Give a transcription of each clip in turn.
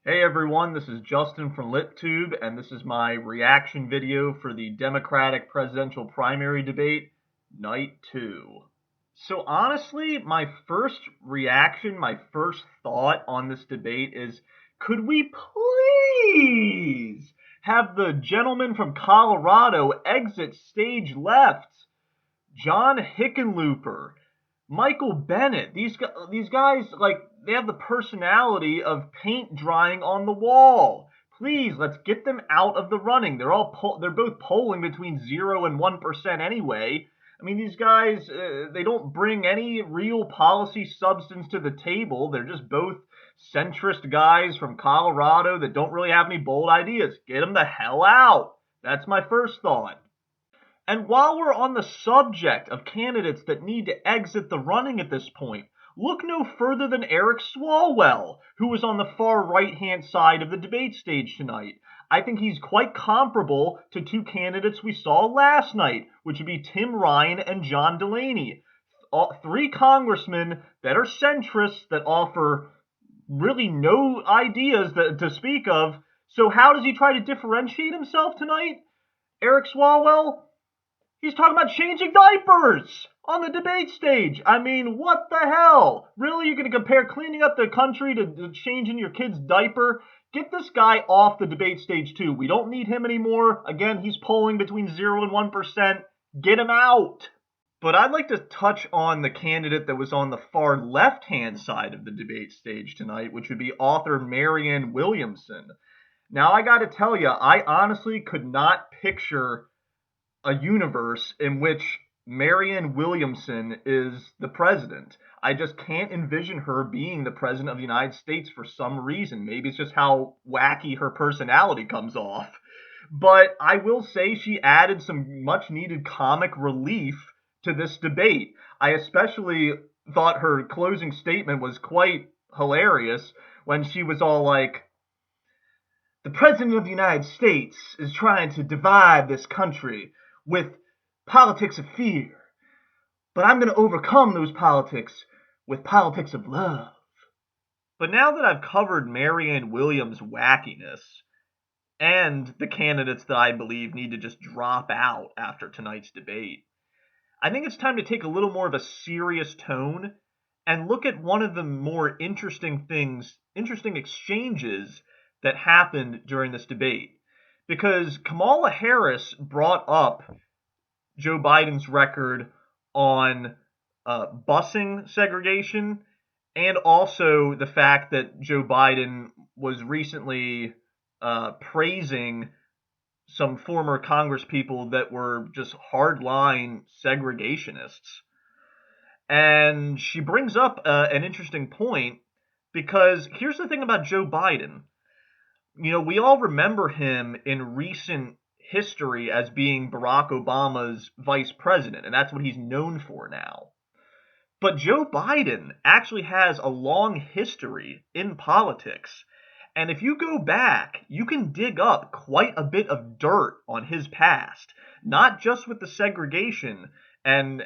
Hey everyone, this is Justin from LitTube, and this is my reaction video for the Democratic presidential primary debate, night 2. So honestly, my first reaction, my first thought on this debate is, could we please have the gentleman from Colorado exit stage left? John Hickenlooper, Michael Bennett. These guys, like, they have the personality of paint drying on the wall. Please, let's get them out of the running. They're both polling between 0 and 1% anyway. I mean, these guys, they don't bring any real policy substance to the table. They're just both centrist guys from Colorado that don't really have any bold ideas. Get them the hell out. That's my first thought. And while we're on the subject of candidates that need to exit the running at this point, look no further than Eric Swalwell, who was on the far right-hand side of the debate stage tonight. I think he's quite comparable to two candidates we saw last night, which would be Tim Ryan and John Delaney. Three congressmen that are centrists that offer really no ideas to speak of. So how does he try to differentiate himself tonight? Eric Swalwell, he's talking about changing diapers on the debate stage. I mean, what the hell? Really? You're going to compare cleaning up the country to changing your kid's diaper? Get this guy off the debate stage, too. We don't need him anymore. Again, he's polling between 0 and 1%. Get him out. But I'd like to touch on the candidate that was on the far left-hand side of the debate stage tonight, which would be author Marianne Williamson. Now, I got to tell you, I honestly could not picture a universe in which Marianne Williamson is the president. I just can't envision her being the president of the United States for some reason. Maybe it's just how wacky her personality comes off. But I will say she added some much needed comic relief to this debate. I especially thought her closing statement was quite hilarious when she was all like, the President of the United States is trying to divide this country with politics of fear, but I'm going to overcome those politics with politics of love. But now that I've covered Marianne Williams' wackiness and the candidates that I believe need to just drop out after tonight's debate, I think it's time to take a little more of a serious tone and look at one of the more interesting exchanges that happened during this debate. Because Kamala Harris brought up Joe Biden's record on busing segregation, and also the fact that Joe Biden was recently praising some former congresspeople that were just hardline segregationists. And she brings up an interesting point, because here's the thing about Joe Biden. You know, we all remember him in recent history as being Barack Obama's vice president, and that's what he's known for now. But Joe Biden actually has a long history in politics. And if you go back, you can dig up quite a bit of dirt on his past, not just with the segregation and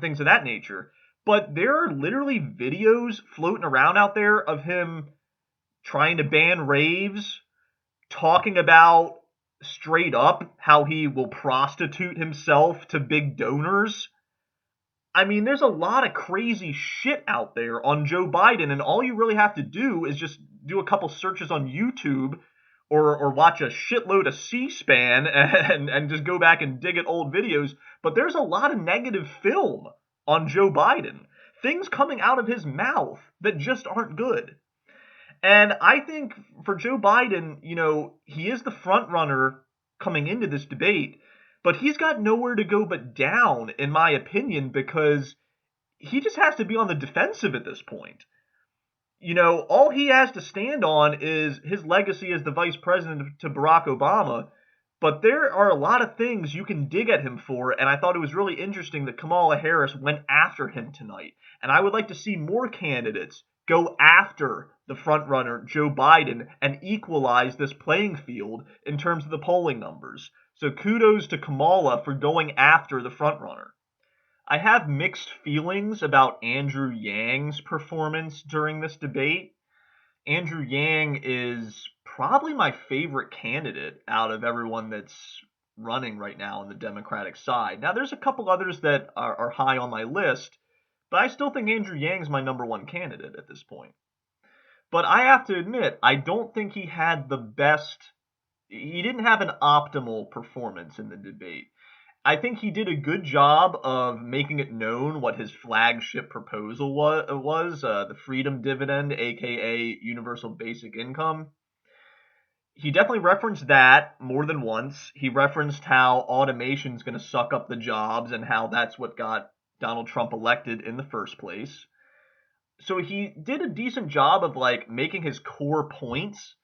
things of that nature, but there are literally videos floating around out there of him trying to ban raves, talking about straight up how he will prostitute himself to big donors. I mean, there's a lot of crazy shit out there on Joe Biden, and all you really have to do is just do a couple searches on YouTube or watch a shitload of C-SPAN and just go back and dig at old videos. But there's a lot of negative film on Joe Biden. Things coming out of his mouth that just aren't good. And I think for Joe Biden, you know, he is the front runner coming into this debate, but he's got nowhere to go but down, in my opinion, because he just has to be on the defensive at this point. You know, all he has to stand on is his legacy as the vice president to Barack Obama, but there are a lot of things you can dig at him for, and I thought it was really interesting that Kamala Harris went after him tonight. And I would like to see more candidates go after the frontrunner, Joe Biden, and equalize this playing field in terms of the polling numbers. So kudos to Kamala for going after the frontrunner. I have mixed feelings about Andrew Yang's performance during this debate. Andrew Yang is probably my favorite candidate out of everyone that's running right now on the Democratic side. Now, there's a couple others that are high on my list, but I still think Andrew Yang's my number one candidate at this point. But I have to admit, I don't think he had the best, he didn't have an optimal performance in the debate. I think he did a good job of making it known what his flagship proposal was the freedom dividend, aka universal basic income. He definitely referenced that more than once. He referenced how automation is going to suck up the jobs and how that's what got Donald Trump elected in the first place. So he did a decent job of like making his core points.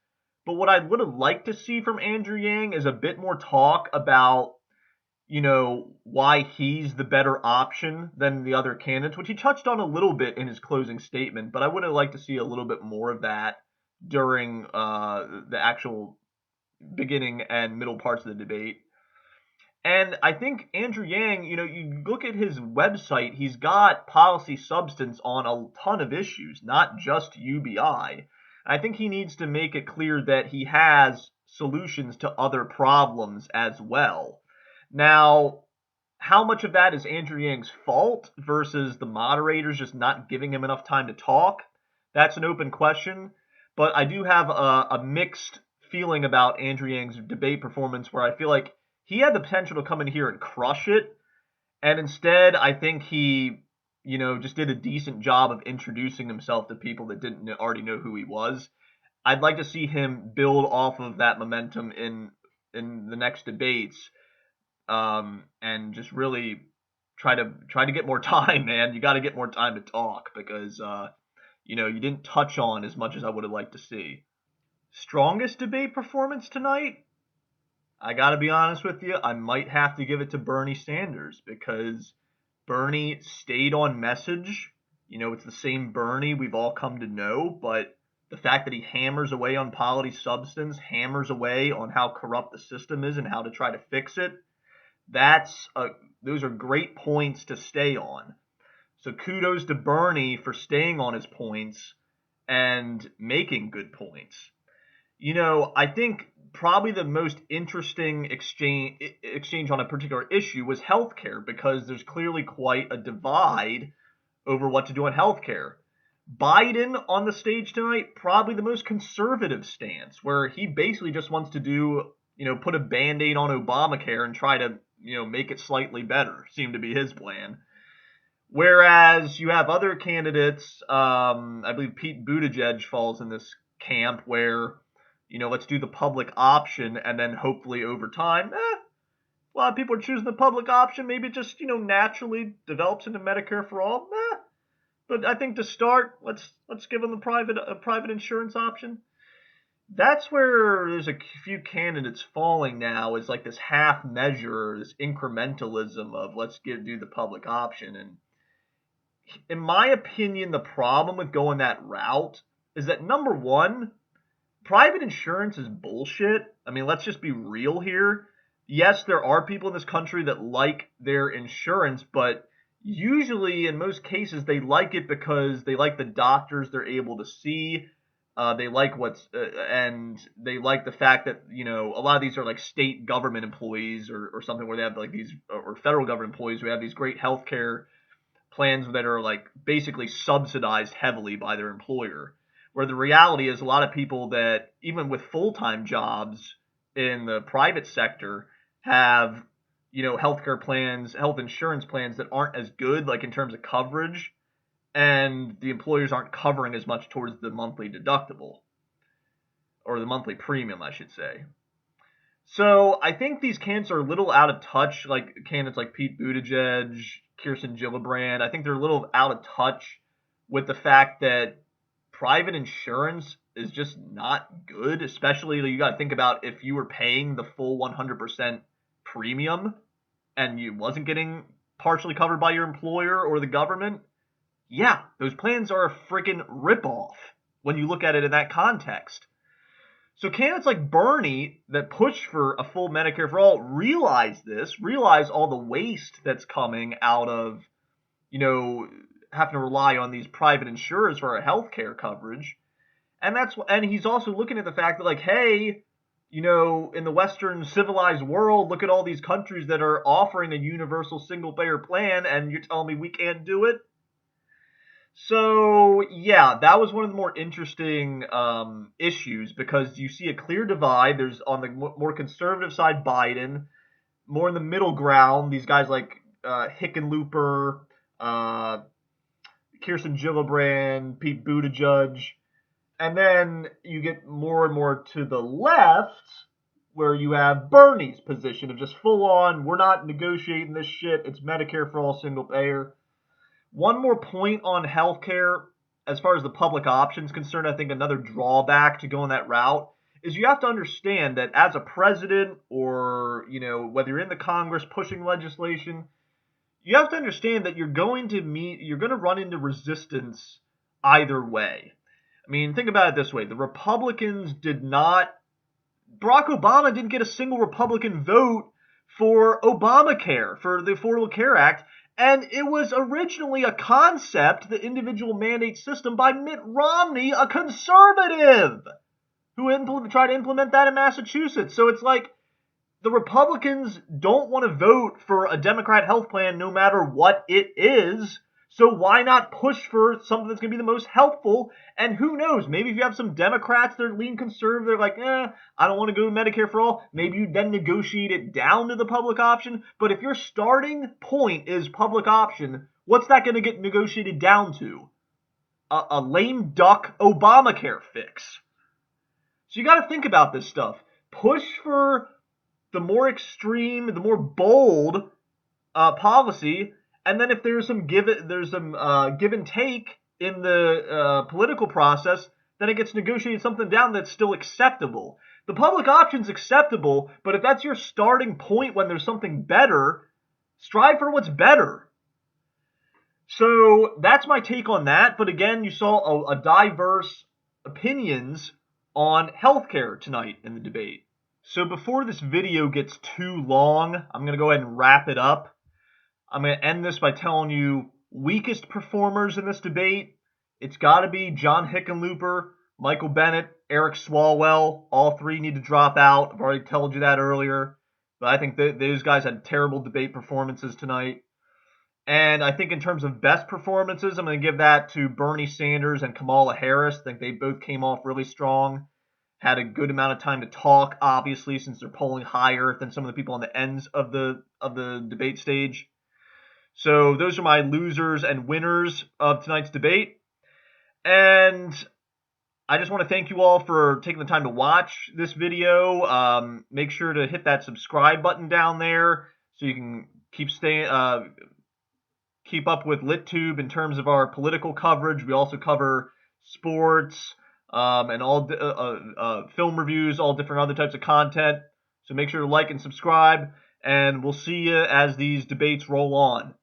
But what I would have liked to see from Andrew Yang is a bit more talk about, why he's the better option than the other candidates, which he touched on a little bit in his closing statement. But I would have liked to see a little bit more of that during the actual beginning and middle parts of the debate. And I think Andrew Yang, you look at his website, he's got policy substance on a ton of issues, not just UBI. I think he needs to make it clear that he has solutions to other problems as well. Now, how much of that is Andrew Yang's fault versus the moderators just not giving him enough time to talk? That's an open question. But I do have a mixed feeling about Andrew Yang's debate performance where I feel like he had the potential to come in here and crush it. And instead, I think he, just did a decent job of introducing himself to people that didn't already know who he was. I'd like to see him build off of that momentum in the next debates, and just really try to get more time, man. You got to get more time to talk because you didn't touch on as much as I would have liked to see. Strongest debate performance tonight? I got to be honest with you, I might have to give it to Bernie Sanders because Bernie stayed on message. It's the same Bernie we've all come to know, but the fact that he hammers away on policy substance, hammers away on how corrupt the system is and how to try to fix it, those are great points to stay on. So kudos to Bernie for staying on his points and making good points. I think probably the most interesting exchange on a particular issue was healthcare because there's clearly quite a divide over what to do on healthcare. Biden on the stage tonight, probably the most conservative stance, where he basically just wants to do, put a Band-Aid on Obamacare and try to, make it slightly better, seemed to be his plan. Whereas you have other candidates, I believe Pete Buttigieg falls in this camp where, let's do the public option and then hopefully over time, a lot of people are choosing the public option. Maybe it just, naturally develops into Medicare for all. But I think to start, let's give them a private insurance option. That's where there's a few candidates falling now, is like this half measure, this incrementalism of let's do the public option. And in my opinion, the problem with going that route is that number one, private insurance is bullshit. I mean, let's just be real here. Yes, there are people in this country that like their insurance, but usually in most cases they like it because they like the doctors they're able to see. They like and they like the fact that, a lot of these are like state government employees or something where they have like these, or federal government employees who have these great healthcare plans that are like basically subsidized heavily by their employer. Where the reality is a lot of people that even with full-time jobs in the private sector have, healthcare plans, health insurance plans that aren't as good, like in terms of coverage, and the employers aren't covering as much towards the monthly deductible, or the monthly premium, I should say. So I think these candidates are a little out of touch, like candidates like Pete Buttigieg, Kirsten Gillibrand. I think they're a little out of touch with the fact that private insurance is just not good, especially you got to think about if you were paying the full 100% premium and you wasn't getting partially covered by your employer or the government. Yeah, those plans are a freaking ripoff when you look at it in that context. So candidates like Bernie that push for a full Medicare for all realize all the waste that's coming out of, having to rely on these private insurers for our health care coverage. And he's also looking at the fact that, like, hey, you know, in the Western civilized world, look at all these countries that are offering a universal single payer plan, and you're telling me we can't do it? So, yeah, that was one of the more interesting issues, because you see a clear divide. There's, on the more conservative side, Biden. More in the middle ground, these guys like Hickenlooper, uh, Kirsten Gillibrand, Pete Buttigieg. And then you get more and more to the left, where you have Bernie's position of just full on, we're not negotiating this shit, it's Medicare for all, single payer. One more point on healthcare, as far as the public options concerned, I think another drawback to going that route is you have to understand that as a president, or, you know, whether you're in the Congress pushing legislation, you have to understand that you're going to run into resistance either way. I mean, think about it this way. Barack Obama didn't get a single Republican vote for Obamacare, for the Affordable Care Act, and it was originally a concept, the individual mandate system, by Mitt Romney, a conservative, who tried to implement that in Massachusetts. So it's like, the Republicans don't want to vote for a Democrat health plan no matter what it is. So why not push for something that's going to be the most helpful? And who knows, maybe if you have some Democrats that are lean conservative, they're like, I don't want to go to Medicare for all. Maybe you then negotiate it down to the public option. But if your starting point is public option, what's that going to get negotiated down to? A lame duck Obamacare fix. So you got to think about this stuff. Push for the more extreme, the more bold policy, and then if there's some give and take in the political process, then it gets negotiated something down that's still acceptable. The public option's acceptable, but if that's your starting point when there's something better, strive for what's better. So that's my take on that. But again, you saw a diverse opinions on healthcare tonight in the debate. So before this video gets too long, I'm going to go ahead and wrap it up. I'm going to end this by telling you weakest performers in this debate. It's got to be John Hickenlooper, Michael Bennet, Eric Swalwell. All three need to drop out. I've already told you that earlier. But I think those guys had terrible debate performances tonight. And I think in terms of best performances, I'm going to give that to Bernie Sanders and Kamala Harris. I think they both came off really strong. Had a good amount of time to talk, obviously, since they're polling higher than some of the people on the ends of the debate stage. So those are my losers and winners of tonight's debate. And I just want to thank you all for taking the time to watch this video. Make sure to hit that subscribe button down there so you can keep up with LitTube in terms of our political coverage. We also cover sports, and all film reviews, all different other types of content. So make sure to like and subscribe, and we'll see you as these debates roll on.